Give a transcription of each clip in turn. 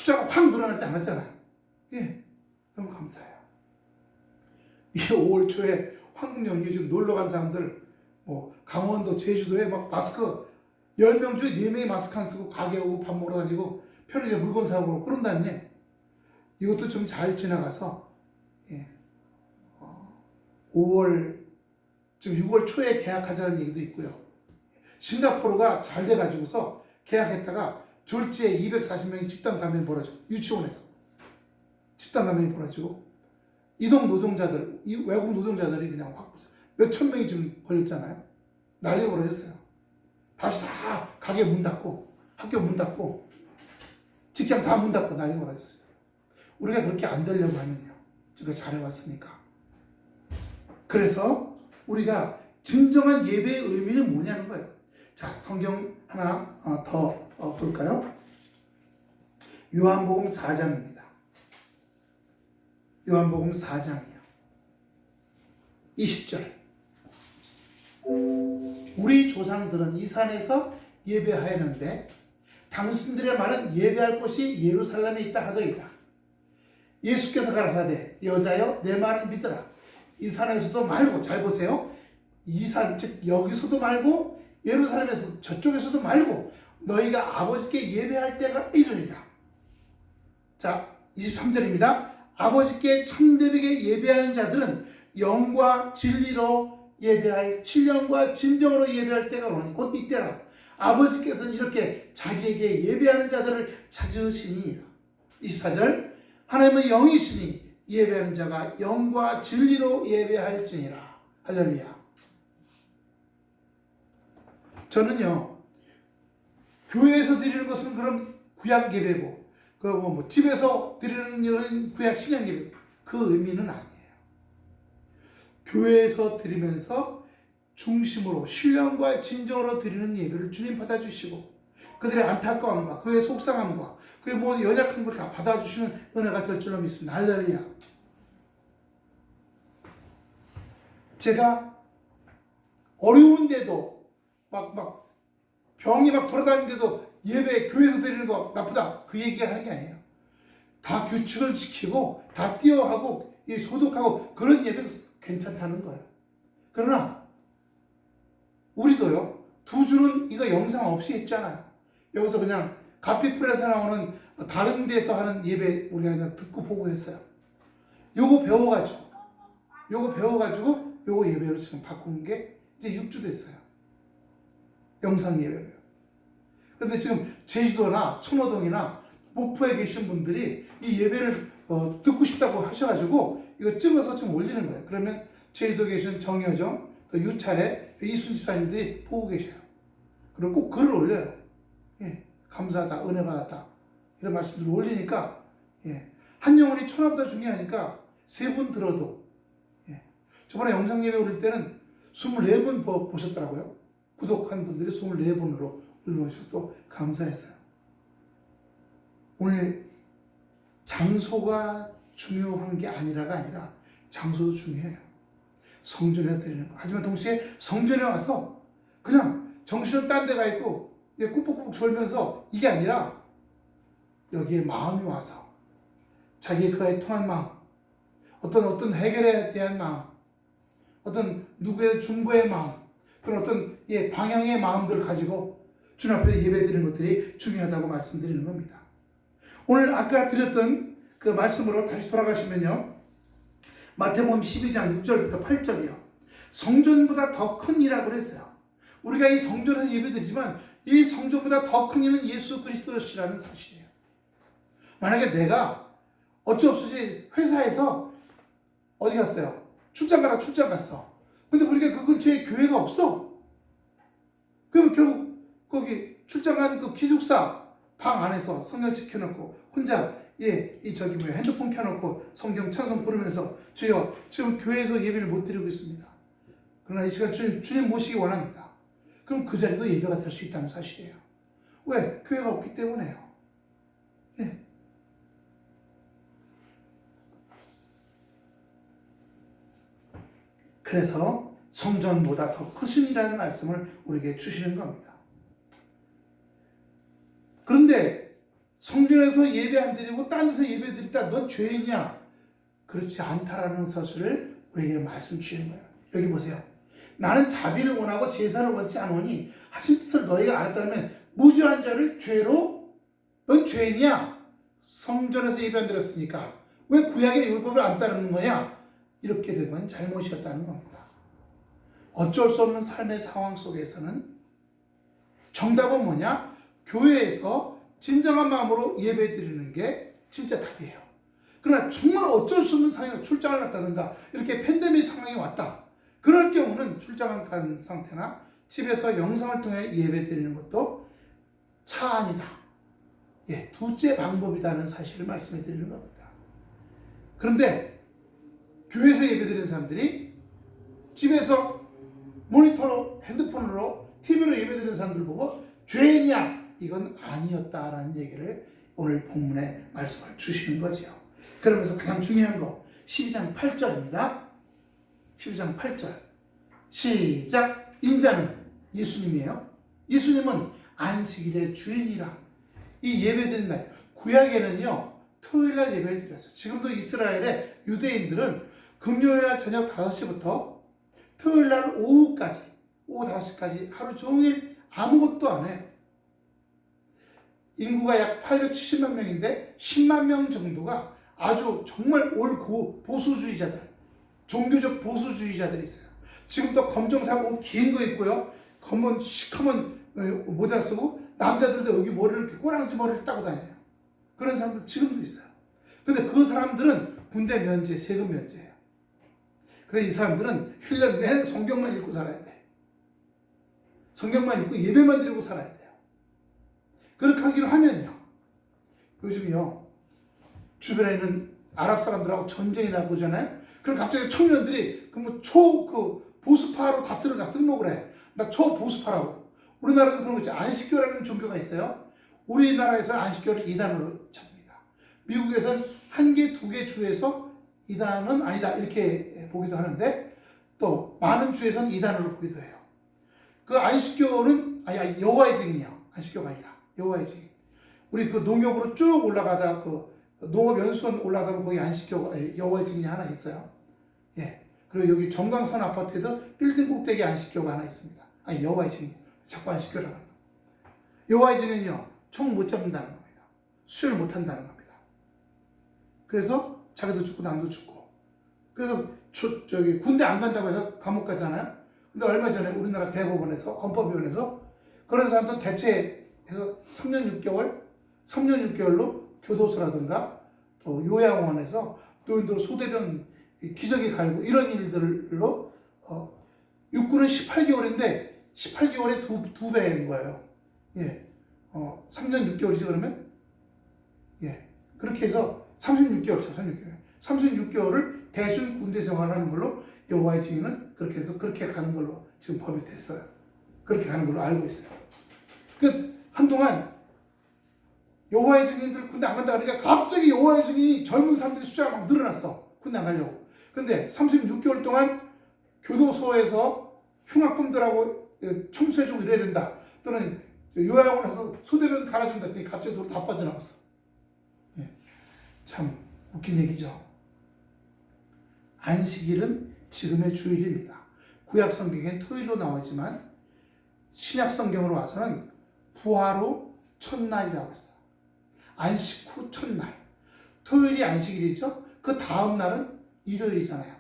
숫자가 확 늘어나지 않았잖아요. 예, 너무 감사해요. 이 5월 초에 황금 연휴 지금 놀러 간 사람들, 뭐 강원도, 제주도에 막 마스크 10명 중에 4명이 마스크 안 쓰고 가게 오고 밥 먹으러 다니고 편의점 물건 사고 그런다니, 이것도 좀 잘 지나가서, 예, 5월, 지금 6월 초에 계약하자는 얘기도 있고요. 싱가포르가 잘 돼가지고서 계약했다가 졸지에 240명이 집단 감염이 벌어져. 유치원에서 집단 감염이 벌어지고, 이동 노동자들, 이 외국 노동자들이 그냥 확 몇천 명이 지금 걸렸잖아요. 난리가 벌어졌어요. 다시 다 가게 문 닫고, 학교 문 닫고, 직장 다 문 닫고 난리가 벌어졌어요. 우리가 그렇게 안 되려고 하면요, 제가 잘해왔으니까. 그래서 우리가 진정한 예배의 의미는 뭐냐는 거예요. 자, 성경 하나 더 볼까요? 요한복음 4장입니다. 요한복음 4장이요. 20절. 우리 조상들은 이 산에서 예배하였는데 당신들의 말은 예배할 곳이 예루살렘에 있다 하더이다. 예수께서 가라사대 여자여 내 말을 믿으라. 이 산에서도 말고, 잘 보세요. 이 산, 즉 여기서도 말고 예루살렘에서 저쪽에서도 말고 너희가 아버지께 예배할 때가 이르리라. 자, 23절입니다. 아버지께 참되게 예배하는 자들은 영과 진리로 예배할, 신령과 진정으로 예배할 때가 오니 곧 이때라. 아버지께서는 이렇게 자기에게 예배하는 자들을 찾으시니. 24절. 하나님은 영이시니 예배하는 자가 영과 진리로 예배할지니라. 할렐루야. 저는요, 교회에서 드리는 것은 그럼 구약 예배고, 뭐 집에서 드리는 구약 신약 예배, 그 의미는 아니에요. 교회에서 드리면서 중심으로 신령과 진정으로 드리는 예배를 주님 받아주시고, 그들의 안타까움과 그의 속상함과 그의 모든 연약한 걸 다 받아주시는 은혜가 될 줄로 믿습니다. 할렐루야. 제가 어려운데도 막 병이 막 돌아다니는데도 예배 교회에서 드리는 거 나쁘다, 그 얘기 하는 게 아니에요. 다 규칙을 지키고 다 띄어하고 소독하고 그런 예배도 괜찮다는 거예요. 그러나 우리도요, 두 줄은 이거 영상 없이 했잖아요. 여기서 그냥 가피풀에서 나오는 다른 데서 하는 예배 우리가 그냥 듣고 보고 했어요. 요거 배워가지고 요거 예배로 지금 바꾼 게 이제 6주 됐어요. 영상 예배로요. 그런데 지금 제주도나 천호동이나 목포에 계신 분들이 이 예배를 듣고 싶다고 하셔가지고 이거 찍어서 지금 올리는 거예요. 그러면 제주도에 계신 정여정, 유찰에 이순 집사님들이 보고 계셔요. 그리고 꼭 글을 올려요. 예, 감사하다, 은혜 받았다, 이런 말씀들을 올리니까, 예, 한 영혼이 천하보다 중요하니까 세 분 들어도, 예, 저번에 영상 예배 올릴 때는 24분 보셨더라고요. 구독한 분들이 24분으로 올려주셔서 또 감사했어요. 오늘 장소가 중요한 게 아니라가 아니라 장소도 중요해요. 성전에 드리는 거. 하지만 동시에 성전에 와서 그냥 정신은 딴 데 가 있고 꾸벅꾸벅 졸면서 이게 아니라 여기에 마음이 와서 자기의 그와의 통한 마음, 어떤 해결에 대한 마음, 어떤 누구의 중보의 마음, 그런 어떤 방향의 마음들을 가지고 주님 앞에 예배드리는 것들이 중요하다고 말씀드리는 겁니다. 오늘 아까 드렸던 그 말씀으로 다시 돌아가시면요, 마태복음 12장 6절부터 8절이요. 성전보다 더 큰 이라고 그랬어요. 우리가 이 성전에서 예배드리지만 이 성전보다 더 큰 이는 예수 그리스도시라는 사실이에요. 만약에 내가 어쩔 수 없이 회사에서 어디 갔어요? 출장 갔어. 근데 우리가 그 근처에 교회가 없어. 그럼 결국 거기 출장 간 그 기숙사 방 안에서 성경 책 켜놓고 혼자 핸드폰 켜놓고 성경 찬송 부르면서 주여 지금 교회에서 예배를 못 드리고 있습니다. 그러나 이 시간 주님 모시기 원합니다. 그럼 그 자리도 예배가 될 수 있다는 사실이에요. 왜? 교회가 없기 때문에요. 예. 그래서 성전보다 더 크신이라는 말씀을 우리에게 주시는 겁니다. 그런데 성전에서 예배 예배 안 드리고 딴 데서 예배 드리다 넌 죄인이야. 그렇지 않다라는 사실을 우리에게 말씀 주시는 거예요. 여기 보세요. 나는 자비를 원하고 제사를 원치 않으니 하신 뜻을 너희가 알았다면 무죄한 자를 죄로 넌 죄인이야. 성전에서 예배 안 드렸으니까 왜 구약의 율법을 안 따르는 거냐? 이렇게 되면 잘못이었다는 겁니다. 어쩔 수 없는 삶의 상황 속에서는 정답은 뭐냐? 교회에서 진정한 마음으로 예배 드리는 게 진짜 답이에요. 그러나 정말 어쩔 수 없는 상황에 출장을 갔다 된다. 이렇게 팬데믹 상황이 왔다. 그럴 경우는 출장을 간 상태나 집에서 영상을 통해 예배 드리는 것도 차안이다. 예, 둘째 방법이라는 사실을 말씀해 드리는 겁니다. 그런데 교회에서 예배 드리는 사람들이 집에서 모니터로, 핸드폰으로, TV로 예배 드리는 사람들 보고 죄인이야. 이건 아니었다라는 얘기를 오늘 본문에 말씀을 주시는 거죠. 그러면서 가장 중요한 거 12장 8절입니다. 12장 8절 시작. 인자는 예수님이에요. 예수님은 안식일의 주인이라. 이 예배드리는 날, 구약에는요 토요일날 예배를 드렸어요. 지금도 이스라엘의 유대인들은 금요일날 저녁 5시부터 토요일날 오후까지, 오후 5시까지 하루 종일 아무것도 안 해요. 인구가 약 870만 명인데 10만 명 정도가 아주 정말 옳고 보수주의자들, 종교적 보수주의자들이 있어요. 지금도 검정색 옷 긴 거 있고요. 검은 시커먼 모자 쓰고 남자들도 여기 머리를 이렇게 꼬랑지 머리를 따고 다녀요. 그런 사람들 지금도 있어요. 근데 그 사람들은 군대 면제, 세금 면제예요. 근데 이 사람들은 1년 내내 성경만 읽고 살아야 돼. 성경만 읽고 예배만 드리고 살아야 돼요. 그렇게 하기로 하면요. 요즘이요. 주변에 있는 아랍 사람들하고 전쟁이 나고 오잖아요. 그럼 갑자기 청년들이 보수파로 다 들어가 등록을 해. 나 초보수파라고. 우리나라에서 그런 거 있죠. 안식교라는 종교가 있어요. 우리나라에서는 안식교를 2단으로 칩니다. 미국에서는 1개, 2개 주에서 2단은 아니다 이렇게 보기도 하는데 또 많은 주에서는 2단으로 보기도 해요. 그 안식교는 여호와의 증인이요. 안식교가 아니라 여호와의 증인. 우리 그 농협으로 쭉 올라가다 그 농업 연수원 올라가면 거기 안식교 여호와의 증인이 하나 있어요. 예. 그리고 여기 정강선 아파트에도 빌딩 꼭대기 안식교가 하나 있습니다. 여호와의 증인. 자꾸 안식교라고 합니다. 여호와의 증인은요, 총 못 잡는다는 겁니다. 수혈 못 한다는 겁니다. 그래서 자기도 죽고 남도 죽고. 그래서 군대 안 간다고 해서 감옥 가잖아요. 근데 얼마 전에 우리나라 대법원에서, 헌법위원회에서 그런 사람들 대체해서 3년 6개월로 교도소라든가 또 요양원에서 노인들 소대변 기저귀 갈고 이런 일들로 육군은 18개월인데 18개월에 두 배인 거예요. 예. 3년 6개월이죠, 그러면? 예. 그렇게 해서 36개월을 대신 군대 생활하는 걸로 여호와의 증인은 그렇게 해서 그렇게 가는 걸로 지금 법이 됐어요. 그렇게 가는 걸로 알고 있어요. 한동안 여호와의 증인들 군대 안 간다 그러니까 갑자기 여호와의 증인이 젊은 사람들이 숫자가 막 늘어났어. 군대 안 가려고. 근데 36개월 동안 교도소에서 흉악범들하고 청소해주고 이래야 된다. 또는 요양원에서 소대변 갈아준다 했더니 갑자기 돌 다 빠져나왔어. 예. 참 웃긴 얘기죠. 안식일은 지금의 주일입니다. 구약 성경엔 토요일로 나오지만 신약 성경으로 와서는 부활 후 첫날이라고 했어. 안식 후 첫날. 토요일이 안식일이죠. 그 다음 날은 일요일이잖아요.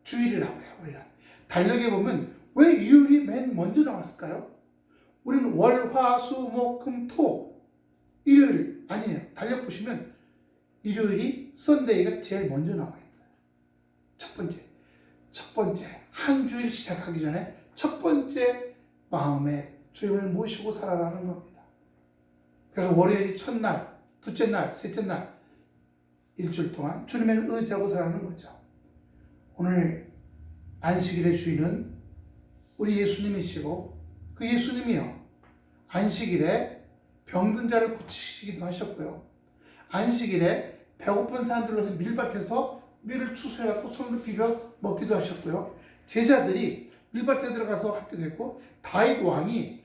주일이라고 해요. 우리는 달력에 보면 왜 일요일이 맨 먼저 나왔을까요? 우리는 월, 화, 수, 목, 금, 토 일요일 아니에요. 달력 보시면 일요일이 썬데이가 제일 먼저 나와 있어요. 첫 번째 한 주일 시작하기 전에 첫 번째 마음에 주님을 모시고 살아라는 겁니다. 그래서 월요일이 첫날, 둘째 날, 셋째 날 일주일 동안 주님을 의지하고 살아가는 거죠. 오늘 안식일의 주인은 우리 예수님이시고 그 예수님이요 안식일에 병든 자를 고치시기도 하셨고요. 안식일에 배고픈 사람들로 밀밭에서 밀을 추수해서 손으로 비벼 먹기도 하셨고요. 제자들이 밀밭에 들어가서 학교도 했고 다윗 왕이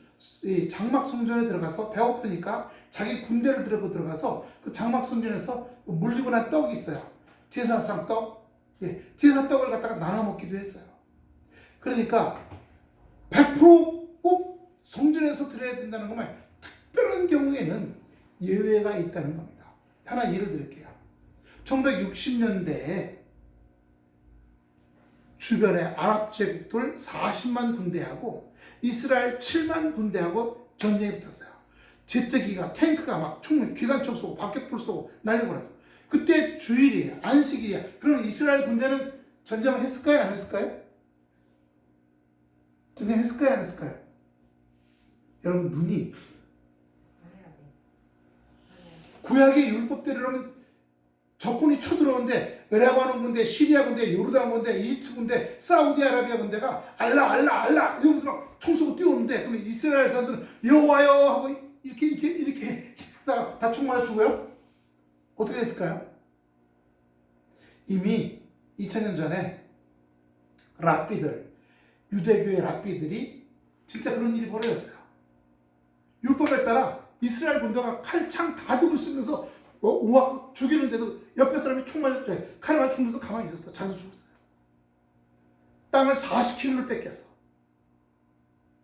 장막 성전에 들어가서 배고프니까 자기 군대를 들고 들어가서 그 장막 성전에서 물리고 난 떡이 있어요. 제사상 떡. 예, 제사 떡을 갖다가 나눠 먹기도 했어요. 그러니까 100%꼭 성전에서 드려야 된다는 것만 특별한 경우에는 예외가 있다는 겁니다. 하나 예를 들게요. 1960년대에 주변에 아랍 제국들 40만 군대하고 이스라엘 7만 군대하고 전쟁이 붙었어요. 제트기가 탱크가 막 총 기관총 쏘고 박격포 쏘고 날리고 그래서 그때 주일이에요. 안식일이야. 그럼 이스라엘 군대는 전쟁을 했을까요? 안 했을까요? 전쟁했을까요? 안 했을까요? 여러분 눈이 구약의 율법대로라면 적군이 쳐들어오는데 의라고하는 군대, 시리아 군대, 요르단 군대, 이집트 군대, 사우디아라비아 군대가 알라 이러면서 막 총 쏘고 뛰어오는데 그러면 이스라엘 사람들은 여호와여 하고 이렇게 다 총 맞아 죽어요? 어떻게 됐을까요? 이미 2000년 전에 유대교의 랍비들이 진짜 그런 일이 벌어졌어요. 율법에 따라 이스라엘 군대가 칼, 창 다 들고 쓰면서 우악 죽이는데도 옆에 사람이 총 맞았죠. 칼 맞은 총도 가만히 있었어. 자기도 죽었어요. 땅을 40km를 뺏겼어.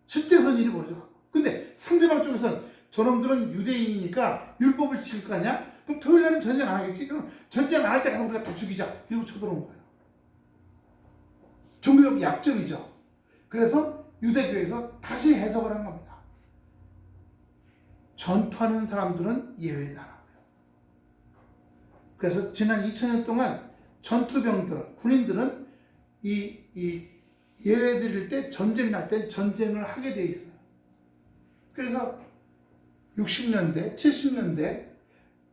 실제 그런 일이 벌어져. 근데 상대방 쪽에서는 저놈들은 유대인이니까 율법을 지킬 거 아니야? 그럼 토요일 날은 전쟁 안 하겠지? 그럼 전쟁 안 할 때까지 우리가 다 죽이자. 이러고 쳐들어온 거예요. 종교적 약점이죠. 그래서 유대교에서 다시 해석을 한 겁니다. 전투하는 사람들은 예외다. 그래서 지난 2000년 동안 전투병들은, 군인들은 이 예외 드릴 때 전쟁이 날 때 전쟁을 하게 돼 있어요. 그래서 60년대, 70년대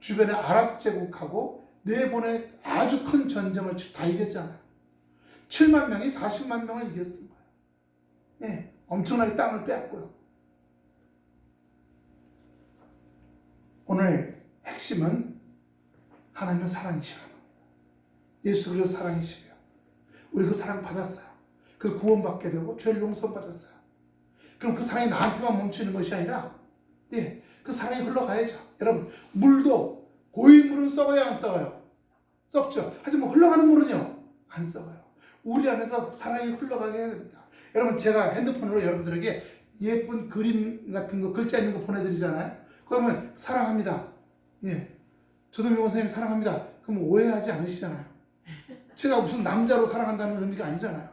주변의 아랍 제국하고 네 번의 아주 큰 전쟁을 다 이겼잖아요. 7만 명이 40만 명을 이겼은 거예요. 네, 엄청나게 땅을 빼앗고요. 오늘 핵심은 하나님의 사랑이시라는 겁니다. 예수 그리스도 사랑이시고요. 우리 그 사랑 받았어요. 그 구원받게 되고 죄를 용서받았어요. 그럼 그 사랑이 나한테만 멈추는 것이 아니라 그 사랑이 흘러가야죠. 여러분 물도 고인물은 썩어야 안 썩어요? 썩죠. 하지만 흘러가는 물은요 안 썩어요. 우리 안에서 사랑이 흘러가게 해야 됩니다. 여러분 제가 핸드폰으로 여러분들에게 예쁜 그림 같은 거 글자 있는 거 보내드리잖아요. 그러면 사랑합니다. 조동민 원사님 사랑합니다. 그럼 오해하지 않으시잖아요. 제가 무슨 남자로 사랑한다는 의미가 아니잖아요.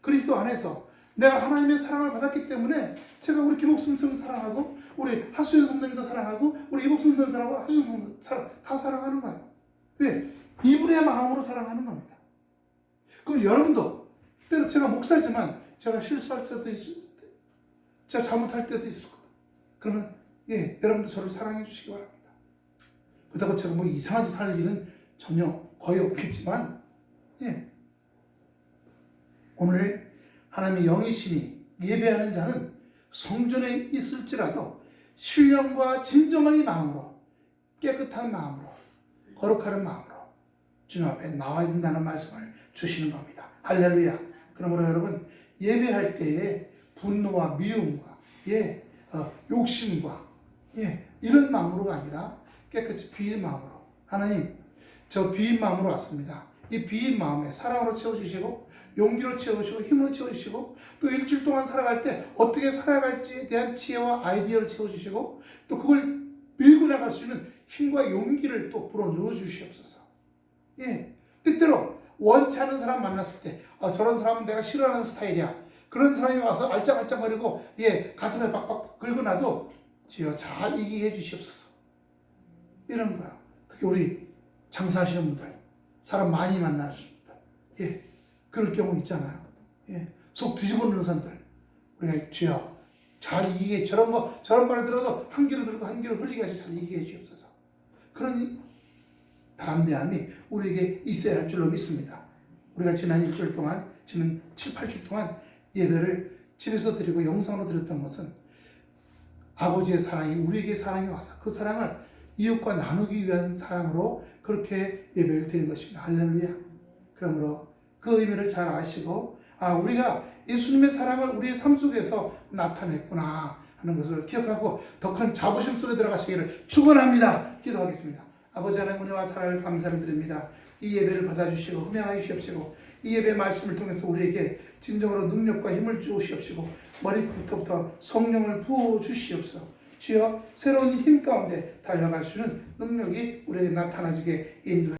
그리스도 안에서 내가 하나님의 사랑을 받았기 때문에 제가 우리 김옥순 선생님 사랑하고 우리 하수연 선생님도 사랑하고 우리 이복순 선생님 사랑하고 하수연 선생님 다 사랑하는 거예요. 왜? 이분의 마음으로 사랑하는 겁니다. 그럼 여러분도 때로 제가 목사지만 제가 실수할 때도 있을 때 제가 잘못할 때도 있을 거예요. 그러면 여러분도 저를 사랑해 주시기 바랍니다. 그렇다고 제가 뭐 이상한 짓 할 일은 전혀 거의 없겠지만 오늘 하나님의 영이시니 예배하는 자는 성전에 있을지라도 신령과 진정한 마음으로 깨끗한 마음으로 거룩한 마음으로 주님 앞에 나와야 된다는 말씀을 주시는 겁니다. 할렐루야. 그러므로 여러분 예배할 때에 분노와 미움과 욕심과 이런 마음으로가 아니라 깨끗이 비인 마음으로 하나님 저 비인 마음으로 왔습니다. 이 비인 마음에 사랑으로 채워주시고 용기로 채워주시고 힘으로 채워주시고 또 일주일 동안 살아갈 때 어떻게 살아갈지에 대한 지혜와 아이디어를 채워주시고 또 그걸 밀고 나갈 수 있는 힘과 용기를 또 불어넣어 주시옵소서. 때때로 원치 않은 사람 만났을 때 저런 사람은 내가 싫어하는 스타일이야. 그런 사람이 와서 알짱알짱거리고 가슴에 박박 긁고 나도 주여 잘 이기게 해주시옵소서. 이런 거야. 특히 우리 장사하시는 분들 사람 많이 만나십니다. 그럴 경우 있잖아요. 속 뒤집어 놓는 사람들 우리가 주여 잘 이기게 저런 말 들어도 한 귀로 들고 한 귀로 흘리게 하시 잘 이기게 해주옵소서. 그런 담대함이 우리에게 있어야 할 줄로 믿습니다. 우리가 지난 일주일 동안 지난 7, 8주 동안 예배를 집에서 드리고 영상으로 드렸던 것은 아버지의 사랑이 우리에게 사랑이 와서 그 사랑을 이웃과 나누기 위한 사랑으로 그렇게 예배를 드린 것입니다. 할렐루야. 그러므로 그 의미를 잘 아시고 우리가 예수님의 사랑을 우리의 삶 속에서 나타냈구나. 하는 것을 기억하고 더 큰 자부심 속에 들어가시기를 축원합니다. 기도하겠습니다. 아버지 하나님 은혜와 사랑을 감사를 드립니다. 이 예배를 받아주시고 흠양하여 주시옵시고 이 예배 말씀을 통해서 우리에게 진정으로 능력과 힘을 주시옵시고 머리부터 성령을 부어 주시옵소서. 주여 새로운 힘 가운데 달려갈 수 있는 능력이 우리에게 나타나지게 인도해